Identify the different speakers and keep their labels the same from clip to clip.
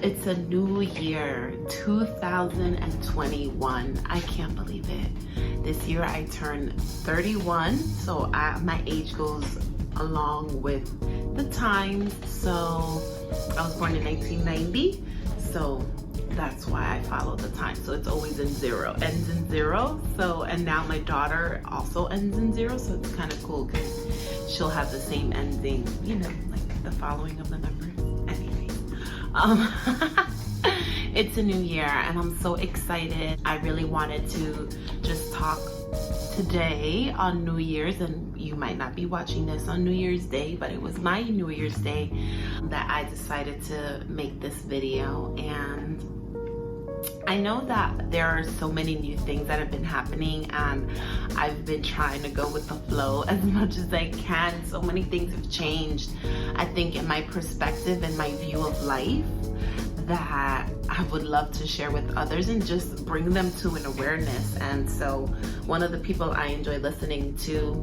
Speaker 1: It's a new year, 2021. I can't believe it. This year I turned 31, so my age goes along with the times. So I was born in 1990, so that's why I follow the time. So it's always in zero, ends in zero. So, and now my daughter also ends in zero, so it's kind of cool because she'll have the same ending, you know, like the following of the numbers. It's a new year and I'm so excited. I really wanted to just talk today on New Year's, and you might not be watching this on New Year's Day, but it was my New Year's Day that I decided to make this video. And I know that there are so many new things that have been happening, and I've been trying to go with the flow as much as I can. So many things have changed, I think, in my perspective and my view of life, that I would love to share with others and just bring them to an awareness. And so one of the people I enjoy listening to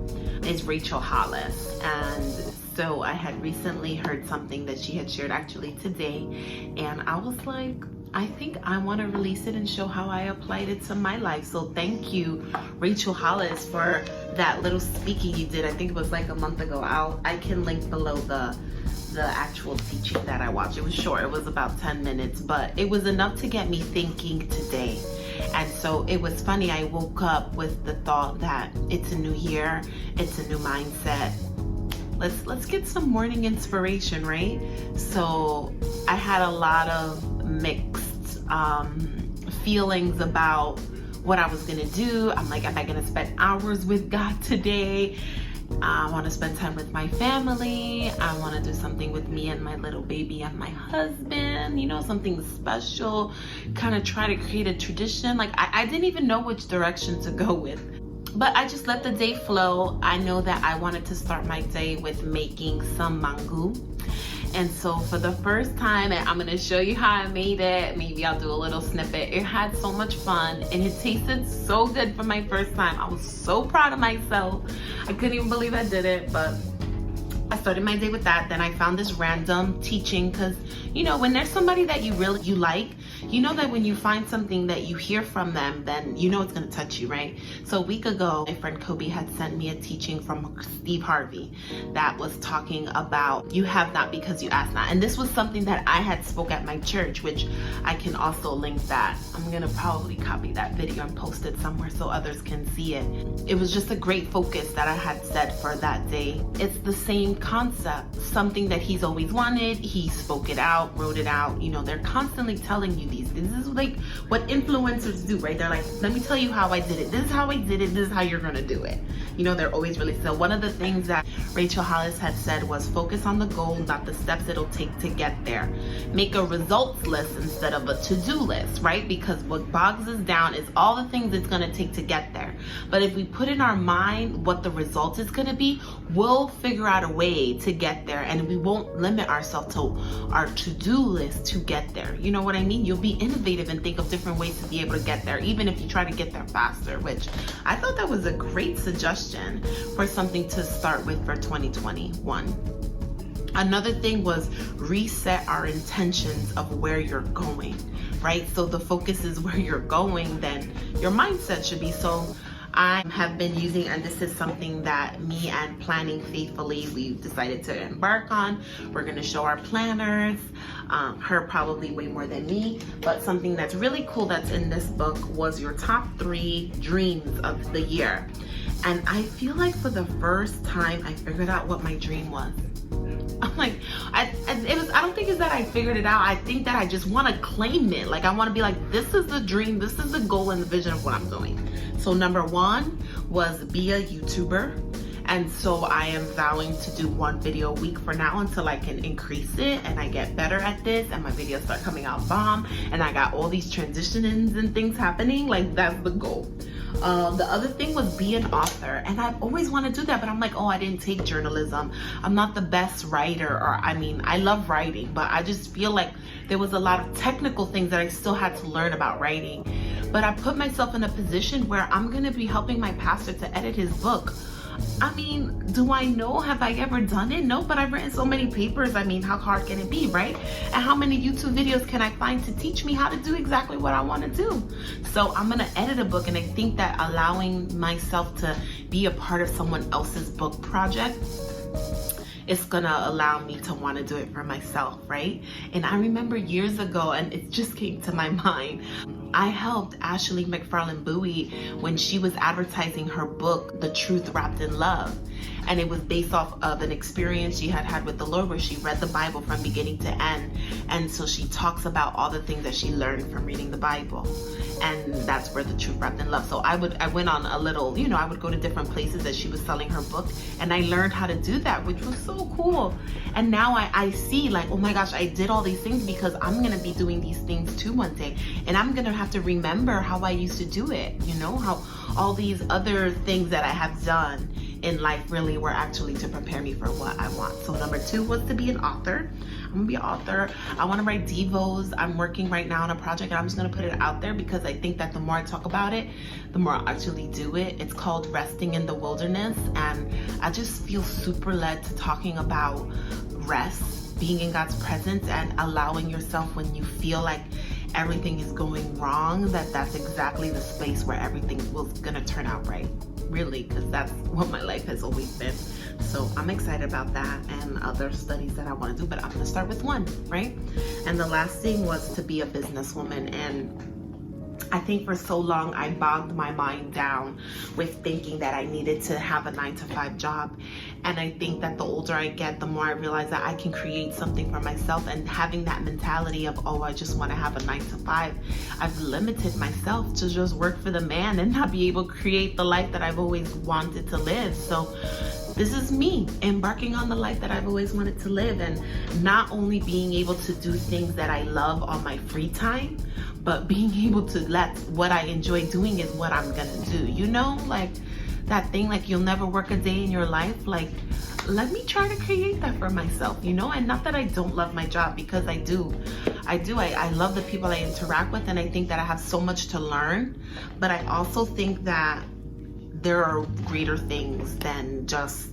Speaker 1: is Rachel Hollis. And so I had recently heard something that she had shared actually today, and I was like, I think I want to release it and show how I applied it to my life. So thank you, Rachel Hollis, for that little speaking you did. I think it was like a month ago. I can link below the actual teaching that I watched. It was short, it was about 10 minutes, but it was enough to get me thinking today. And so it was funny, I woke up with the thought that it's a new year, it's a new mindset. Let's get some morning inspiration, right? So I had a lot of mixed feelings about what I was gonna do. I'm like, am I gonna spend hours with God today? I want to spend time with my family. I want to do something with me and my little baby and my husband, you know, something special, kind of try to create a tradition. Like I didn't even know which direction to go with, but I just let the day flow. I know that I wanted to start my day with making some mango. And so for the first time, and I'm gonna show you how I made it. Maybe I'll do a little snippet. It had so much fun and it tasted so good for my first time. I was so proud of myself. I couldn't even believe I did it, but I started my day with that. Then I found this random teaching, because you know, when there's somebody that you like, you know that when you find something that you hear from them, then you know it's gonna touch you, right? So a week ago, my friend Kobe had sent me a teaching from Steve Harvey that was talking about you have not because you ask not. And this was something that I had spoke at my church, which I can also link that. I'm gonna probably copy that video and post it somewhere so others can see it. It was just a great focus that I had set for that day. It's the same concept, something that he's always wanted. He spoke it out, wrote it out. You know, they're constantly telling you these. This is like what influencers do, right? They're like, let me tell you how I did it. This is how I did it. This is how you're gonna do it. You know, they're always really, so one of the things that Rachel Hollis had said was focus on the goal, not the steps it'll take to get there. Make a results list instead of a to-do list, right? Because what bogs us down is all the things it's gonna take to get there. But if we put in our mind what the result is gonna be, we'll figure out a way to get there, and we won't limit ourselves to our to-do list to get there. You know what I mean? You'll be innovative and think of different ways to be able to get there, even if you try to get there faster, which I thought that was a great suggestion for something to start with for 2021. Another thing was reset our intentions of where you're going, right? So the focus is where you're going, then your mindset should be. So I have been using, and this is something that me and Planning Faithfully, we've decided to embark on. We're gonna show our planners, her probably way more than me, but something that's really cool that's in this book was your top 3 dreams of the year. And I feel like for the first time, I figured out what my dream was. I'm like, I don't think it's that I figured it out. I think that I just want to claim it. Like I want to be like, this is the dream, this is the goal and the vision of what I'm doing. So number 1 was be a YouTuber. And so I am vowing to do 1 video a week for now until I can increase it and I get better at this and my videos start coming out bomb and I got all these transitions and things happening. Like that's the goal. The other thing was be an author, and I've always wanted to do that, but I'm like, oh, I didn't take journalism. I'm not the best writer, or I mean, I love writing, but I just feel like there was a lot of technical things that I still had to learn about writing. But I put myself in a position where I'm gonna be helping my pastor to edit his book. I mean, do I know? Have I ever done it? No, but I've written so many papers. I mean, how hard can it be, right? And how many YouTube videos can I find to teach me how to do exactly what I want to do? So I'm going to edit a book, and I think that allowing myself to be a part of someone else's book project, it's gonna allow me to want to do it for myself, right? And I remember years ago, and it just came to my mind, I helped Ashley McFarland Bowie when she was advertising her book, The Truth Wrapped in Love. And it was based off of an experience she had with the Lord, where she read the Bible from beginning to end. And so she talks about all the things that she learned from reading the Bible. And that's where The Truth Wrapped in Love. So I went on a little, I would go to different places as she was selling her book, and I learned how to do that, which was so cool. And now I see, like, oh my gosh, I did all these things because I'm gonna be doing these things too one day. And I'm gonna have to remember how I used to do it, how all these other things that I have done in life really were actually to prepare me for what I want. So number 2 was to be an author. I'm gonna be an author. I want to write devos. I'm working right now on a project, and I'm just gonna put it out there because I think that the more I talk about it, the more I'll actually do it. It's called Resting in the Wilderness, and I just feel super led to talking about rest, being in God's presence, and allowing yourself, when you feel like everything is going wrong, that's exactly the space where everything was gonna turn out right, really, because that's what my life has always been. So I'm excited about that and other studies that I want to do, but I'm gonna start with one, right? And the last thing was to be a businesswoman. And I think for so long I bogged my mind down with thinking that I needed to have a 9-to-5 job. And I think that the older I get, the more I realize that I can create something for myself. And having that mentality of, oh, I just want to have a 9-to-5, I've limited myself to just work for the man and not be able to create the life that I've always wanted to live. So this is me embarking on the life that I've always wanted to live, and not only being able to do things that I love on my free time, but being able to let what I enjoy doing is what I'm gonna do. Like that thing, like you'll never work a day in your life. Like, let me try to create that for myself, and not that I don't love my job, because I do. I love the people I interact with, and I think that I have so much to learn, but I also think that there are greater things than just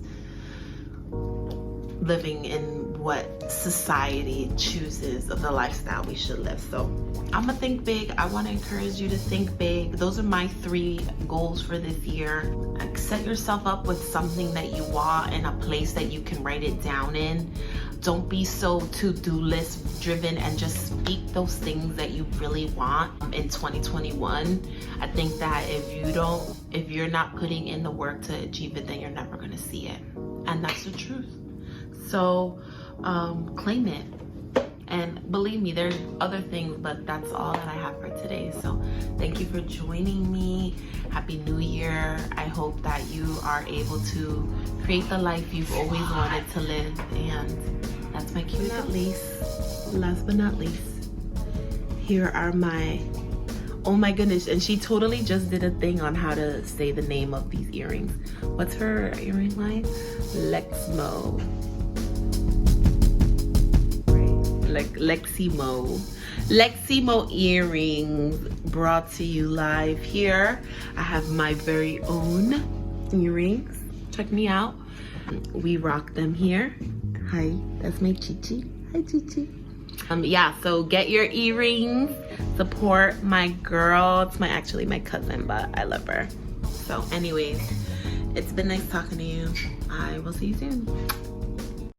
Speaker 1: living in what society chooses of the lifestyle we should live. So I'm gonna think big. I want to encourage you to think big. Those are my 3 goals for this year. Set yourself up with something that you want and a place that you can write it down in. Don't be so to-do list driven, and just speak those things that you really want in 2021. I think that if you're not putting in the work to achieve it, then you're never gonna see it. And that's the truth. So claim it. And believe me, there's other things, but that's all that I have for today. So thank you for joining me. Happy New Year. I hope that you are able to create the life you've always wanted to live. And that's my cue. Last but not least, here are my, oh my goodness, and she totally just did a thing on how to say the name of these earrings. What's her earring line? Lexmo. Leximo earrings, brought to you live here. I have my very own earrings. Check me out. We rock them here. Hi, that's my Chichi. Hi, Chichi. Yeah, so get your earrings. Support my girl. It's actually my cousin, but I love her. So anyways, it's been nice talking to you. I will see you soon.